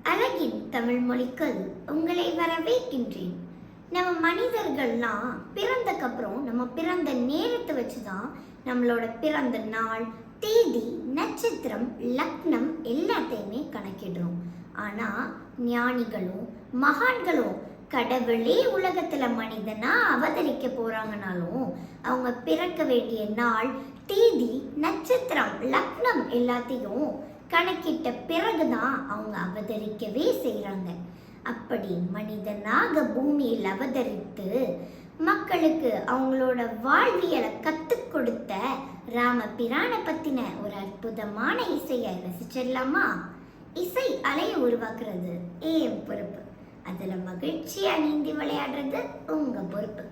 அழகின் தமிழ் மொழிக்குள் உங்களை வரவேற்கின்றேன். நம்ம மனிதர்கள்லாம் பிறந்தக்கப்புறம் நம்ம பிறந்த நேரத்தை வச்சுதான் நம்மளோட பிறந்த நாள், தேதி, நட்சத்திரம், லக்னம் எல்லாத்தையுமே கணக்கிடுறோம். ஆனா ஞானிகளும் மகான்களும் கடவுளே உலகத்துல மனிதனா அவதரிக்க போறாங்கனாலும் அவங்க பிறக்க வேண்டிய நாள், தேதி, நட்சத்திரம், லக்னம் எல்லாத்தையும் கணக்கிட்ட பிறகுதான் அவங்க அவதரிக்கவே செய்கிறாங்க. அப்படி மனிதனாக பூமியில் அவதரித்து மக்களுக்கு அவங்களோட வாழ்வியலை கற்றுக் கொடுத்த ராமபிரானை பற்றின ஒரு அற்புதமான இசையை ரசிச்சிடலாமா? இசை அலையை உருவாக்குறது என் பொறுப்பு, அதில் மகிழ்ச்சியாக நீந்தி விளையாடுறது உங்கள் பொறுப்பு.